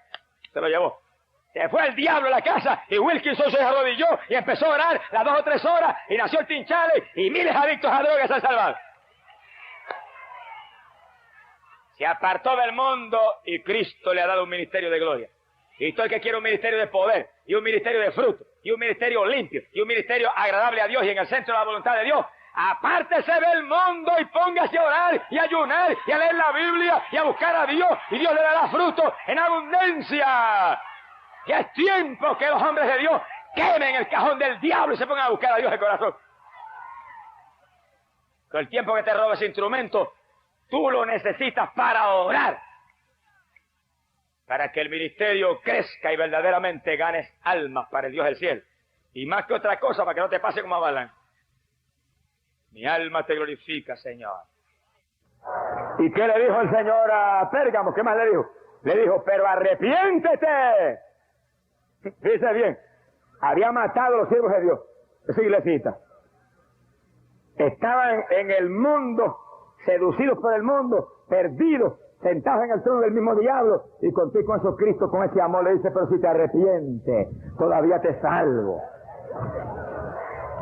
Se lo llevó. Se fue el diablo a la casa y Wilkinson se arrodilló y empezó a orar las 2 o 3 horas y nació el Teen Challenge y miles de adictos a drogas se han salvado. Se apartó del mundo y Cristo le ha dado un ministerio de gloria. Y todo el que quiere un ministerio de poder y un ministerio de fruto y un ministerio limpio y un ministerio agradable a Dios y en el centro de la voluntad de Dios, Apártese del mundo y póngase a orar y a ayunar y a leer la Biblia y a buscar a Dios, y Dios le dará fruto en abundancia. Que es tiempo que los hombres de Dios quemen el cajón del diablo y se pongan a buscar a Dios de corazón. Con el tiempo que te roba ese instrumento, tú lo necesitas para orar, para que el ministerio crezca y verdaderamente ganes almas para el Dios del cielo. Y más que otra cosa, para que no te pase como a Balaam. Mi alma te glorifica, Señor. ¿Y qué le dijo el Señor a Pérgamo? ¿Qué más le dijo? Le dijo, pero arrepiéntete. Fíjese bien, había matado a los siervos de Dios, esa iglesita. Estaban en el mundo, seducidos por el mundo, perdidos, sentados en el trono del mismo diablo, y contigo con eso Cristo, con ese amor, le dice, pero si te arrepientes, todavía te salvo.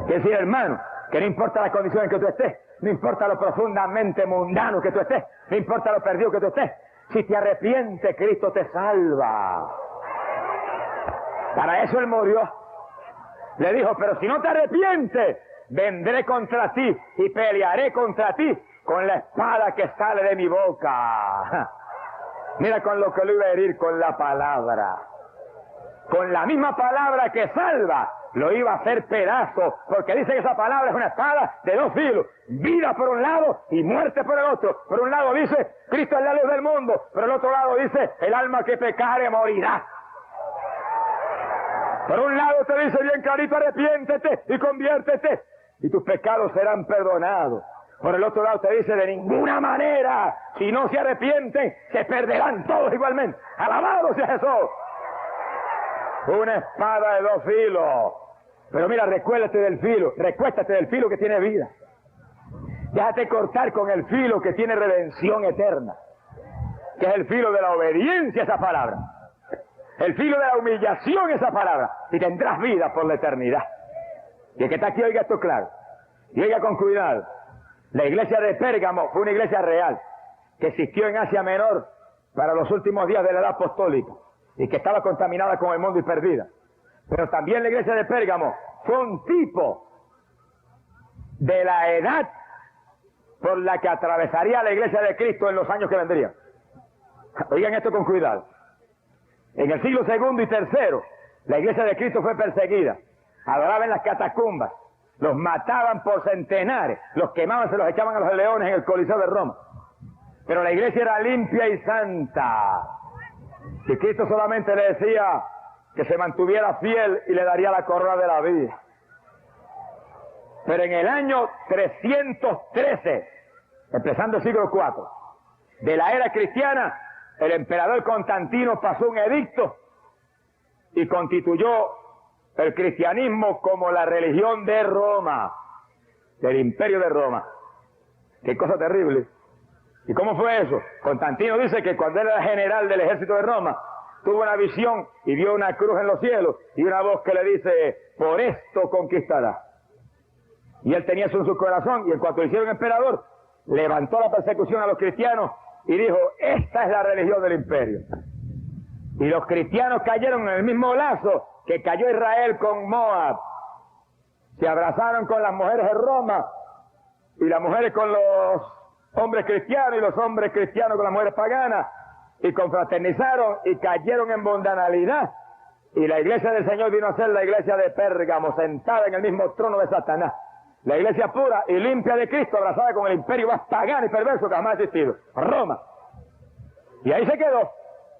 Quiere decir, hermano, que no importa la condición en que tú estés, no importa lo profundamente mundano que tú estés, no importa lo perdido que tú estés, si te arrepientes, Cristo te salva. Para eso Él murió. Le dijo, pero si no te arrepientes, vendré contra ti y pelearé contra ti con la espada que sale de mi boca. Mira con lo que lo iba a herir, con la palabra. Con la misma palabra que salva, lo iba a hacer pedazos, porque dice que esa palabra es una espada de dos filos, vida por un lado y muerte por el otro. Por un lado dice, Cristo es la luz del mundo, por el otro lado dice, el alma que pecare morirá. Por un lado te dice bien clarito, arrepiéntete y conviértete, y tus pecados serán perdonados. Por el otro lado te dice, de ninguna manera, si no se arrepienten, se perderán todos igualmente. ¡Alabado sea Jesús! Una espada de dos filos. Pero mira, recuéstate del filo que tiene vida. Déjate cortar con el filo que tiene redención eterna, que es el filo de la obediencia a esa palabra, el filo de la humillación a esa palabra, y tendrás vida por la eternidad. Y el que está aquí oiga esto claro, y oiga con cuidado. La iglesia de Pérgamo fue una iglesia real, que existió en Asia Menor para los últimos días de la edad apostólica, y que estaba contaminada con el mundo y perdida. Pero también la iglesia de Pérgamo fue un tipo de la edad por la que atravesaría la iglesia de Cristo en los años que vendrían. Oigan esto con cuidado. En el siglo II y III, la iglesia de Cristo fue perseguida. Adoraban en las catacumbas, los mataban por centenares, los quemaban, se los echaban a los leones en el Coliseo de Roma. Pero la iglesia era limpia y santa. Y Cristo solamente le decía que se mantuviera fiel y le daría la corona de la vida. Pero en el año 313, empezando el siglo IV, de la era cristiana, el emperador Constantino pasó un edicto y constituyó el cristianismo como la religión de Roma, del imperio de Roma. Qué cosa terrible. ¿Y cómo fue eso? Constantino dice que cuando él era general del ejército de Roma, tuvo una visión y vio una cruz en los cielos y una voz que le dice, por esto conquistará. Y él tenía eso en su corazón, y en cuanto lo hicieron emperador, levantó la persecución a los cristianos y dijo, esta es la religión del imperio. Y los cristianos cayeron en el mismo lazo que cayó Israel con Moab. Se abrazaron con las mujeres de Roma, y las mujeres con los hombres cristianos, y los hombres cristianos con las mujeres paganas, y confraternizaron y cayeron en mundanalidad. Y la iglesia del Señor vino a ser la iglesia de Pérgamo, sentada en el mismo trono de Satanás. La iglesia pura y limpia de Cristo, abrazada con el imperio más pagano y perverso que jamás ha existido, Roma. Y ahí se quedó.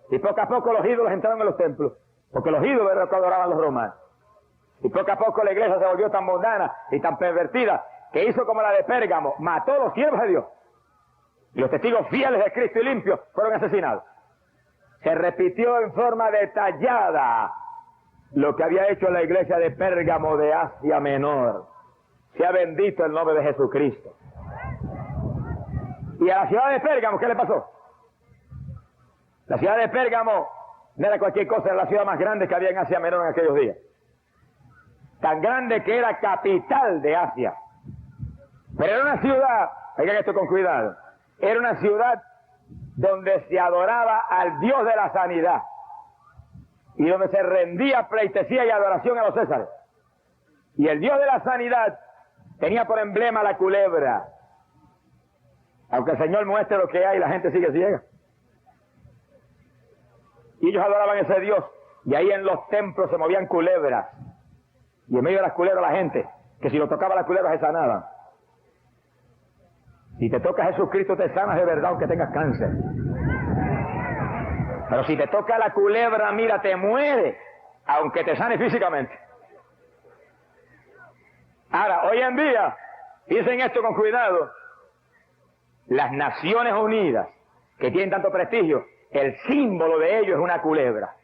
Y poco a poco los ídolos entraron en los templos, porque los ídolos eran los que adoraban los romanos. Y poco a poco la iglesia se volvió tan mundana y tan pervertida, que hizo como la de Pérgamo, mató a los siervos de Dios. Y los testigos fieles de Cristo y limpios fueron asesinados. Se repitió en forma detallada lo que había hecho la iglesia de Pérgamo de Asia Menor. Sea bendito el nombre de Jesucristo. Y a la ciudad de Pérgamo, ¿qué le pasó? La ciudad de Pérgamo no era cualquier cosa, era la ciudad más grande que había en Asia Menor en aquellos días. Tan grande que era capital de Asia. Pero era una ciudad, oigan esto con cuidado, era una ciudad donde se adoraba al Dios de la sanidad y donde se rendía pleitesía y adoración a los césares. Y el Dios de la sanidad Tenía por emblema la culebra. Aunque el Señor muestre lo que hay, la gente sigue ciega. Y ellos adoraban a ese Dios. Y ahí en los templos se movían culebras. Y en medio de las culebras la gente, que si lo tocaba la culebra se sanaban. Si te toca Jesucristo te sanas de verdad aunque tengas cáncer. Pero si te toca la culebra, mira, te muere, aunque te sane físicamente. Ahora, hoy en día, piensen esto con cuidado, las Naciones Unidas, que tienen tanto prestigio, el símbolo de ellos es una culebra.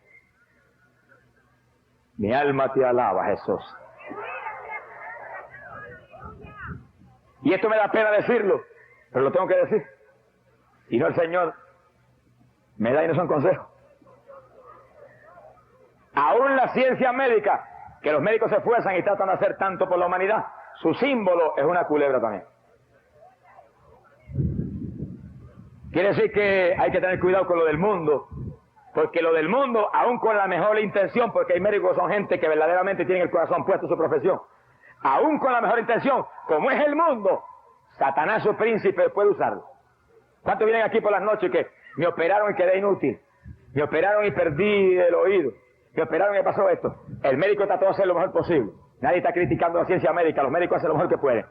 Mi alma te alaba, Jesús. Y esto me da pena decirlo, pero lo tengo que decir. Y no el Señor me da y no son consejos. Aún la ciencia médica, que los médicos se esfuerzan y tratan de hacer tanto por la humanidad, su símbolo es una culebra también. Quiere decir que hay que tener cuidado con lo del mundo, porque lo del mundo, aún con la mejor intención, porque hay médicos que son gente que verdaderamente tienen el corazón puesto en su profesión, aún con la mejor intención, como es el mundo, Satanás, su príncipe, puede usarlo. ¿Cuántos vienen aquí por las noches que me operaron y quedé inútil? Me operaron y perdí el oído. Me operaron y pasó esto. El médico trató de hacer lo mejor posible. Nadie está criticando la ciencia médica, los médicos hacen lo mejor que pueden.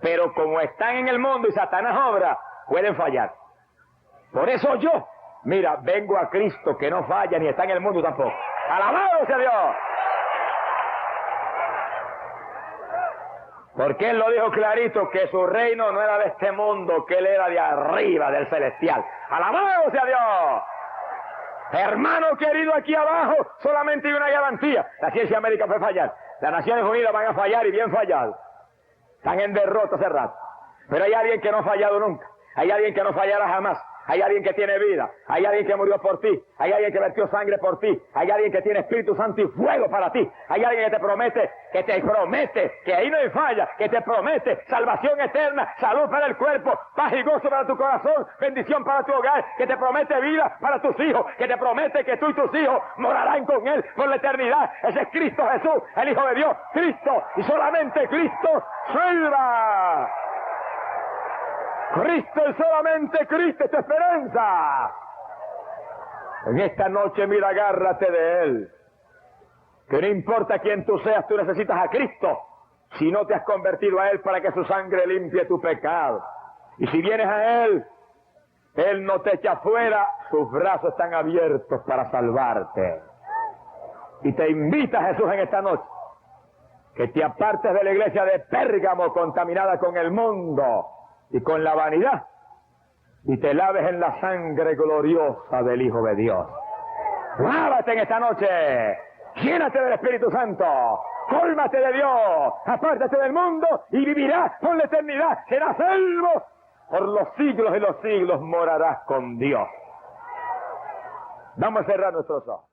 Pero como están en el mundo y Satanás obra, pueden fallar. Por eso yo, mira, vengo a Cristo que no falla ni está en el mundo tampoco. ¡Alabado sea Dios! Porque Él lo dijo clarito, que su reino no era de este mundo, que Él era de arriba, del celestial. ¡Alabado sea Dios! Hermano querido, aquí abajo solamente hay una garantía. La ciencia médica puede fallar. Las Naciones Unidas van a fallar y bien fallado. Están en derrota hace rato. Pero hay alguien que no ha fallado nunca. Hay alguien que no fallará jamás. Hay alguien que tiene vida, hay alguien que murió por ti, hay alguien que vertió sangre por ti, hay alguien que tiene Espíritu Santo y fuego para ti, hay alguien que te promete que ahí no hay falla, que te promete salvación eterna, salud para el cuerpo, paz y gozo para tu corazón, bendición para tu hogar, que te promete vida para tus hijos, que te promete que tú y tus hijos morarán con Él por la eternidad. Ese es Cristo Jesús, el Hijo de Dios, Cristo, y solamente Cristo salva. Cristo y solamente Cristo es tu esperanza. En esta noche, mira, agárrate de Él. Que no importa quién tú seas, tú necesitas a Cristo. Si no te has convertido a Él para que su sangre limpie tu pecado. Y si vienes a Él, Él no te echa fuera, sus brazos están abiertos para salvarte. Y te invita Jesús en esta noche, que te apartes de la iglesia de Pérgamo contaminada con el mundo y con la vanidad, y te laves en la sangre gloriosa del Hijo de Dios. Lávate en esta noche, llénate del Espíritu Santo, cólmate de Dios, apártate del mundo y vivirás por la eternidad, serás salvo por los siglos y los siglos, morarás con Dios. Vamos a cerrar nuestros ojos.